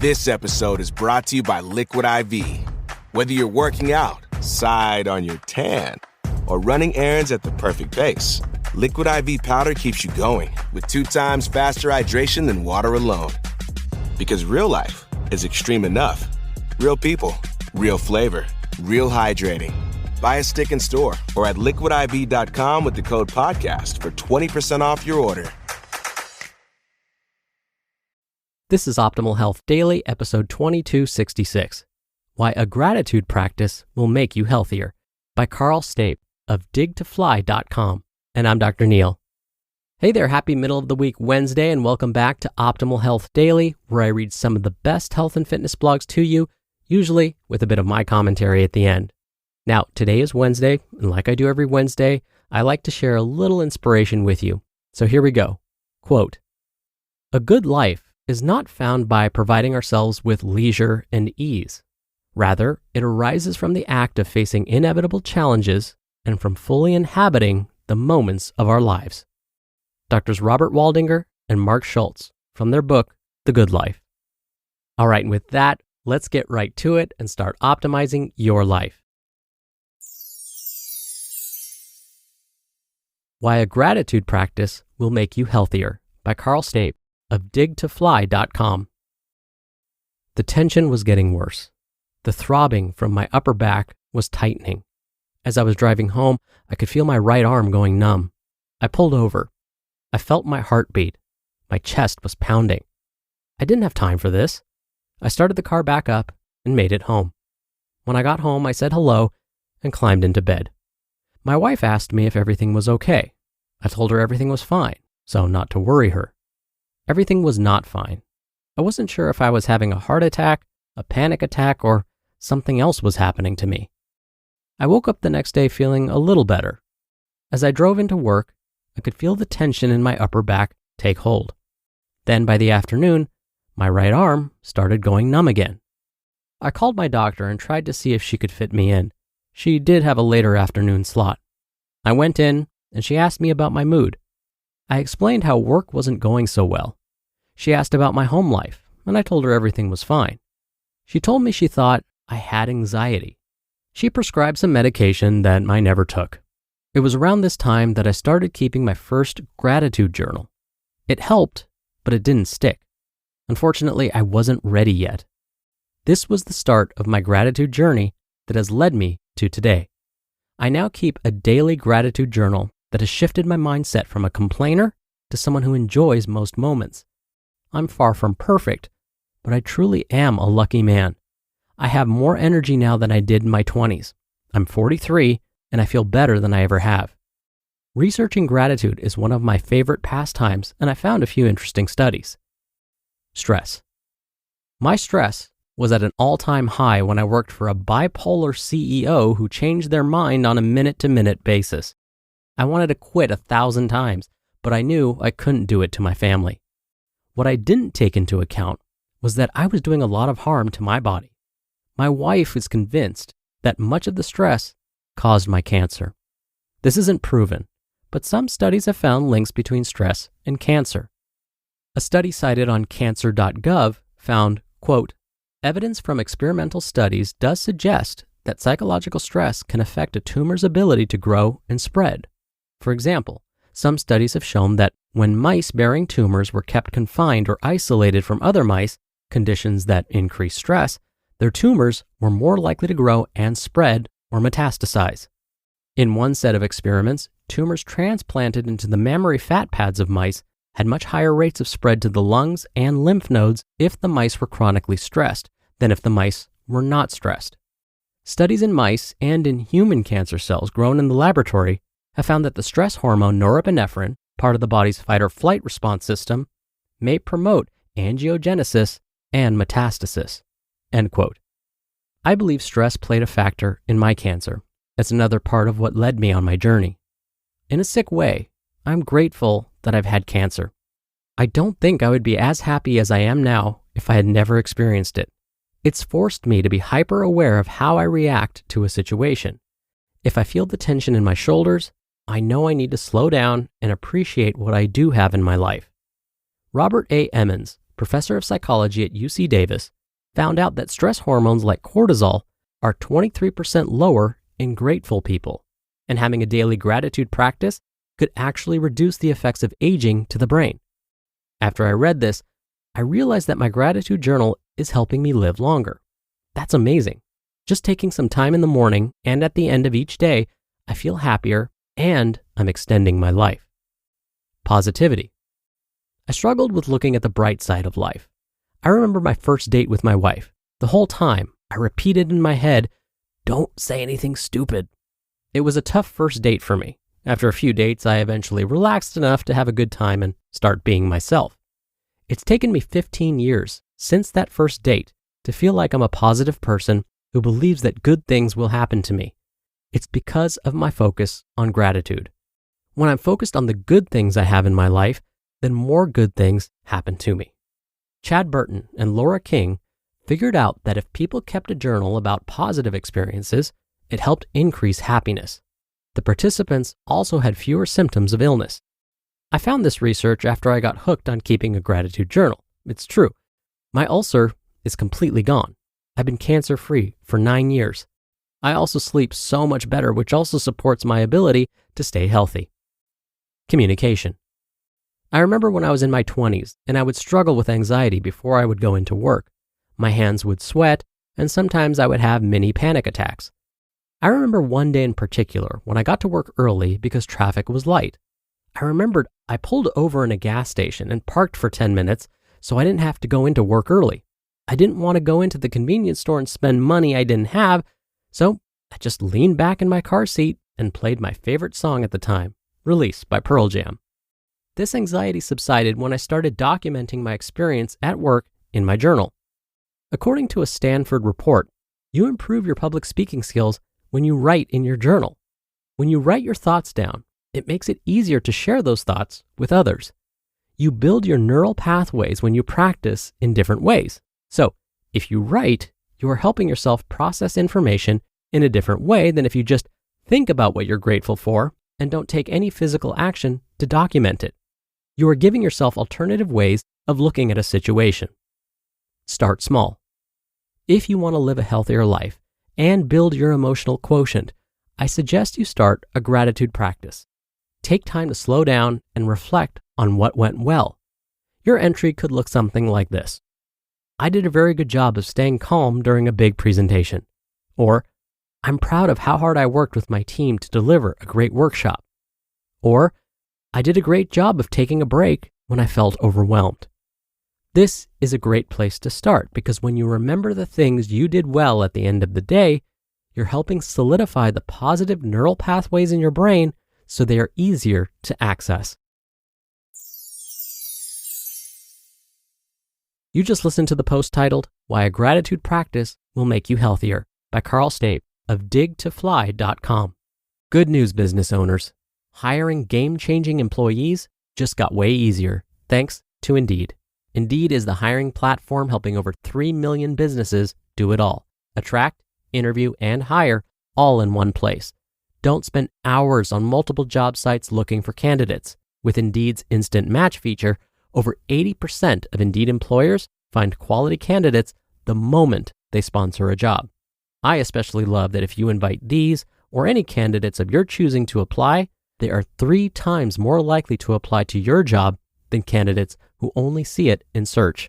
This episode is brought to you by Liquid IV. Whether you're working out, side on your tan, or running errands at the perfect pace, Liquid IV powder keeps you going with 2 times faster hydration than water alone. Because real life is extreme enough. Real people, real flavor, real hydrating. Buy a stick in store or at liquidiv.com with the code podcast for 20% off your order. This is Optimal Health Daily, episode 2266. Why a Gratitude Practice Will Make You Healthier by Karl Staib of digtofly.com. And I'm Dr. Neil. Hey there, happy middle of the week Wednesday, and welcome back to Optimal Health Daily, where I read some of the best health and fitness blogs to you, usually with a bit of my commentary at the end. Now, today is Wednesday, and like I do every Wednesday, I like to share a little inspiration with you. So here we go. Quote, "A good life is not found by providing ourselves with leisure and ease. Rather, it arises from the act of facing inevitable challenges and from fully inhabiting the moments of our lives." Drs. Robert Waldinger and Mark Schultz from their book, The Good Life. All right, and with that, let's get right to it and start optimizing your life. Why a Gratitude Practice Will Make You Healthier by Karl Staib of digtofly.com. The tension was getting worse. The throbbing from my upper back was tightening. As I was driving home, I could feel my right arm going numb. I pulled over. I felt my heart beat. My chest was pounding. I didn't have time for this. I started the car back up and made it home. When I got home, I said hello and climbed into bed. My wife asked me if everything was okay. I told her everything was fine, so not to worry her. Everything was not fine. I wasn't sure if I was having a heart attack, a panic attack, or something else was happening to me. I woke up the next day feeling a little better. As I drove into work, I could feel the tension in my upper back take hold. Then by the afternoon, my right arm started going numb again. I called my doctor and tried to see if she could fit me in. She did have a later afternoon slot. I went in and she asked me about my mood. I explained how work wasn't going so well. She asked about my home life, and I told her everything was fine. She told me she thought I had anxiety. She prescribed some medication that I never took. It was around this time that I started keeping my first gratitude journal. It helped, but it didn't stick. Unfortunately, I wasn't ready yet. This was the start of my gratitude journey that has led me to today. I now keep a daily gratitude journal that has shifted my mindset from a complainer to someone who enjoys most moments. I'm far from perfect, but I truly am a lucky man. I have more energy now than I did in my 20s. I'm 43, and I feel better than I ever have. Researching gratitude is one of my favorite pastimes, and I found a few interesting studies. Stress. My stress was at an all-time high when I worked for a bipolar CEO who changed their mind on a minute-to-minute basis. I wanted to quit 1,000 times, but I knew I couldn't do it to my family. What I didn't take into account was that I was doing a lot of harm to my body. My wife is convinced that much of the stress caused my cancer. This isn't proven, but some studies have found links between stress and cancer. A study cited on cancer.gov found, quote, "Evidence from experimental studies does suggest that psychological stress can affect a tumor's ability to grow and spread. For example, some studies have shown that when mice bearing tumors were kept confined or isolated from other mice, conditions that increase stress, their tumors were more likely to grow and spread or metastasize. In one set of experiments, tumors transplanted into the mammary fat pads of mice had much higher rates of spread to the lungs and lymph nodes if the mice were chronically stressed than if the mice were not stressed. Studies in mice and in human cancer cells grown in the laboratory have found that the stress hormone norepinephrine, part of the body's fight or flight response system, may promote angiogenesis and metastasis." End quote. I believe stress played a factor in my cancer. It's another part of what led me on my journey. In a sick way, I'm grateful that I've had cancer. I don't think I would be as happy as I am now if I had never experienced it. It's forced me to be hyper aware of how I react to a situation. If I feel the tension in my shoulders, I know I need to slow down and appreciate what I do have in my life. Robert A. Emmons, professor of psychology at UC Davis, found out that stress hormones like cortisol are 23% lower in grateful people, and having a daily gratitude practice could actually reduce the effects of aging to the brain. After I read this, I realized that my gratitude journal is helping me live longer. That's amazing. Just taking some time in the morning and at the end of each day, I feel happier and I'm extending my life. Positivity. I struggled with looking at the bright side of life. I remember my first date with my wife. The whole time, I repeated in my head, "Don't say anything stupid." It was a tough first date for me. After a few dates, I eventually relaxed enough to have a good time and start being myself. It's taken me 15 years since that first date to feel like I'm a positive person who believes that good things will happen to me. It's because of my focus on gratitude. When I'm focused on the good things I have in my life, then more good things happen to me. Chad Burton and Laura King figured out that if people kept a journal about positive experiences, it helped increase happiness. The participants also had fewer symptoms of illness. I found this research after I got hooked on keeping a gratitude journal. It's true. My ulcer is completely gone. I've been cancer-free for 9 years. I also sleep so much better, which also supports my ability to stay healthy. Communication. I remember when I was in my 20s and I would struggle with anxiety before I would go into work. My hands would sweat and sometimes I would have mini panic attacks. I remember one day in particular when I got to work early because traffic was light. I remembered I pulled over in a gas station and parked for 10 minutes so I didn't have to go into work early. I didn't want to go into the convenience store and spend money I didn't have, so I just leaned back in my car seat and played my favorite song at the time, Release by Pearl Jam. This anxiety subsided when I started documenting my experience at work in my journal. According to a Stanford report, you improve your public speaking skills when you write in your journal. When you write your thoughts down, it makes it easier to share those thoughts with others. You build your neural pathways when you practice in different ways. So, if you write, you are helping yourself process information in a different way than if you just think about what you're grateful for and don't take any physical action to document it. You are giving yourself alternative ways of looking at a situation. Start small. If you want to live a healthier life and build your emotional quotient, I suggest you start a gratitude practice. Take time to slow down and reflect on what went well. Your entry could look something like this. I did a very good job of staying calm during a big presentation. Or, I'm proud of how hard I worked with my team to deliver a great workshop. Or, I did a great job of taking a break when I felt overwhelmed. This is a great place to start because when you remember the things you did well at the end of the day, you're helping solidify the positive neural pathways in your brain so they are easier to access. You just listened to the post titled, Why a Gratitude Practice Will Make You Healthier by Karl Staib of digtofly.com. Good news, business owners. Hiring game-changing employees just got way easier thanks to Indeed. Indeed is the hiring platform helping over 3 million businesses do it all. Attract, interview, and hire all in one place. Don't spend hours on multiple job sites looking for candidates. With Indeed's Instant Match feature, over 80% of Indeed employers find quality candidates the moment they sponsor a job. I especially love that if you invite these or any candidates of your choosing to apply, they are 3 times more likely to apply to your job than candidates who only see it in search.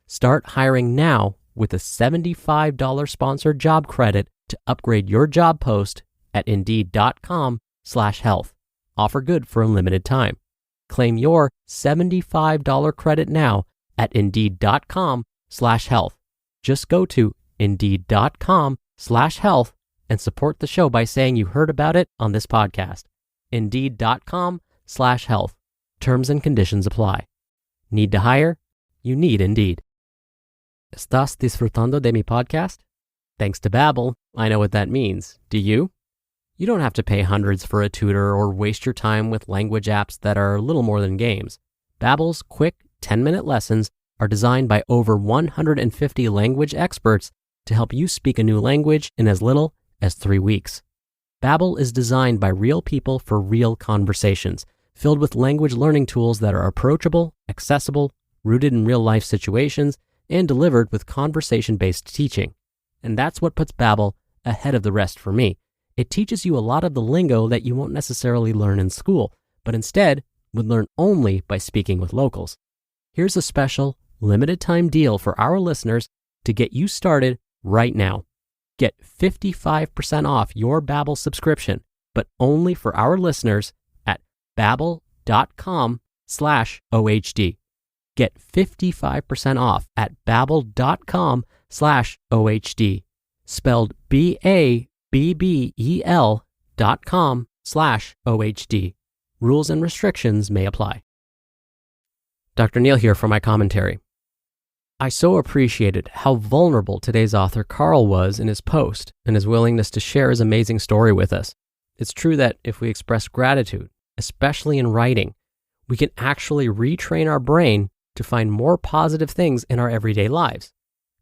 Start hiring now with a $75 sponsored job credit to upgrade your job post at Indeed.com/health. Offer good for a limited time. Claim your $75 credit now at Indeed.com/health. Just go to Indeed.com/health and support the show by saying you heard about it on this podcast. Indeed.com/health. Terms and conditions apply. Need to hire? You need Indeed. ¿Estás disfrutando de mi podcast? Thanks to Babbel, I know what that means. Do you? You don't have to pay hundreds for a tutor or waste your time with language apps that are little more than games. Babbel's quick 10-minute lessons are designed by over 150 language experts to help you speak a new language in as little as 3 weeks. Babbel is designed by real people for real conversations, filled with language learning tools that are approachable, accessible, rooted in real-life situations and delivered with conversation-based teaching. And that's what puts Babbel ahead of the rest for me. It teaches you a lot of the lingo that you won't necessarily learn in school, but instead would learn only by speaking with locals. Here's a special limited-time deal for our listeners to get you started right now. Get 55% off your Babbel subscription, but only for our listeners at babbel.com/OHD. Get 55% off at babbel.com/OHD. Spelled BABBEL.com/OHD. Rules and restrictions may apply. Dr. Neil here for my commentary. I so appreciated how vulnerable today's author Karl was in his post and his willingness to share his amazing story with us. It's true that if we express gratitude, especially in writing, we can actually retrain our brain to find more positive things in our everyday lives.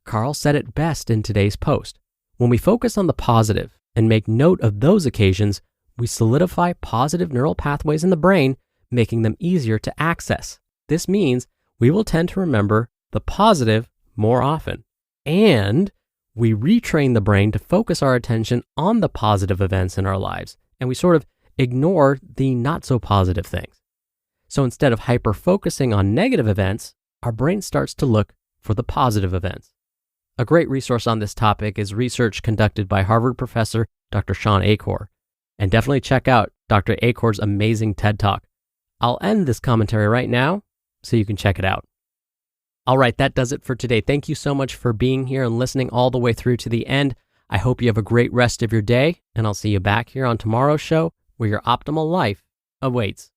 Karl said it best in today's post. When we focus on the positive and make note of those occasions, we solidify positive neural pathways in the brain, making them easier to access. This means we will tend to remember the positive more often. And we retrain the brain to focus our attention on the positive events in our lives, and we sort of ignore the not so positive things. So instead of hyper-focusing on negative events, our brain starts to look for the positive events. A great resource on this topic is research conducted by Harvard professor Dr. Shawn Achor. And definitely check out Dr. Achor's amazing TED Talk. I'll end this commentary right now so you can check it out. All right, that does it for today. Thank you so much for being here and listening all the way through to the end. I hope you have a great rest of your day, and I'll see you back here on tomorrow's show where your optimal life awaits.